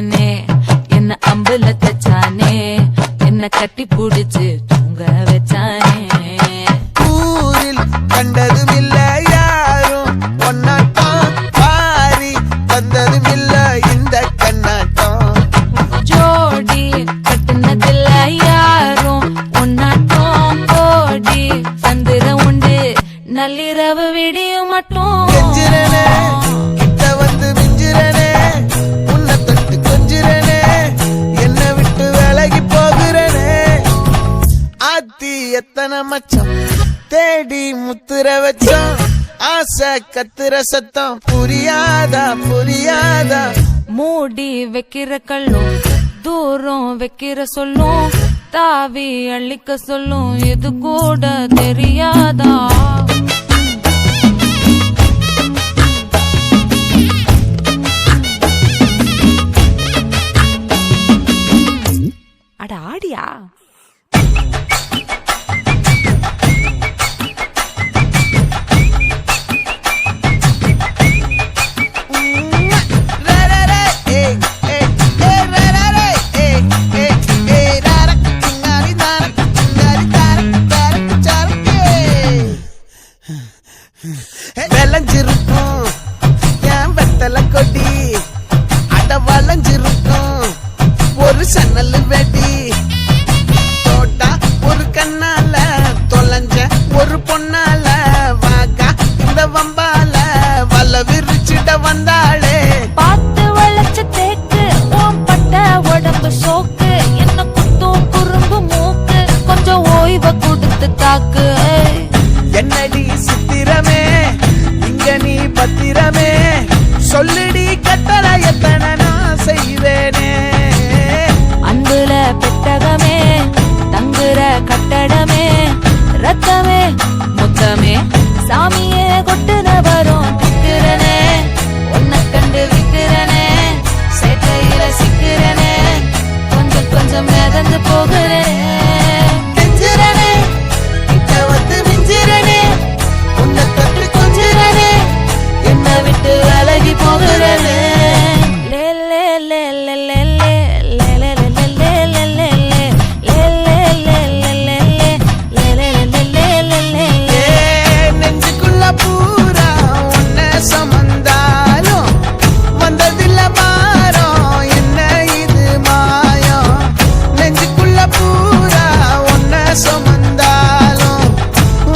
வச்சானே என்ன அம்புல தச்சானே என்ன கட்டி புடிச்சு தூங்க வச்சானே ஊரில் கண்டதும் இல்ல யாரும் பொன்னாட்டம் பாரி வந்ததும் இல்ல இந்த கண்ணாட்டம் ஜோடி கட்டுனதில்ல யாரும் ஒன்னாட்டம் கோடி சந்திர உண்டு நள்ளிரவு விடியும் மட்டும் கெஞ்சிரனே கிட்ட வந்து மிஞ்சிரனே உன்னை தொட்டு கொஞ்சிரனே என்ன விட்டு விலகி போகிறனே ஆத்தி எத்தனை மச்சம் தேடி முத்துற வச்சோம் ஆசை கத்துற சத்தம் புரியாதா புரியாதா மூடி வைக்கிற கல்லும் தூரம் வைக்கிற சொல்லும் தாவி அள்ளிக்க சொல்லும் இது கூட தெரியாதா அட ஆடியா விளைஞ்சிருக்கும் என் வெத்தலை கொடி அட வளைஞ்சிருக்கும் ஒரு சன்னல் வெடி தோட்டா ஒரு கண்ணால தொலைஞ்ச ஒரு பொண்ணால வாகா இந்த வம்பால வல விரிச்சிட வந்தாளே பார்த்து வளைச்ச தேக்கு ஓம் பட்ட உடம்பு சோக்கு என்ன குத்தும் குறும்பு மூக்கு கொஞ்சம் ஓய்வை கொடுத்து தாக்கு என்னடி சித்திரமே இங்க நீ பத்திரமே சொல்லிடி கட்டளை எத்தனை நான் செய்வேனே அன்புல பெட்டகமே தங்குற கட்டடமே ரத்தமே முத்தமே சாமியே கொட்டுன வரும் திக்கிறனே உன்னை கண்டு விக்கிறனே சேட்டையில சிக்கிறனே கொஞ்சம் கொஞ்சம் மிதந்து போகிறேன் கெஞ்சிரனே கிட்ட வந்து மிஞ்சிரனே உன்னை தொட்டு கொஞ்சிரனே என்ன விட்டு விலகி போகிறனே லே லே லே லே லே லே லே லே லே லே லே லே நெஞ்சுக்குள்ள பூரா உன்னை சுமந்தாலும் வந்ததில்ல மாறம் என்ன இது மாயம் நெஞ்சுக்குள்ள பூரா உன்னை சுமந்தாலும்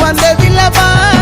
வந்ததில்ல மாறம்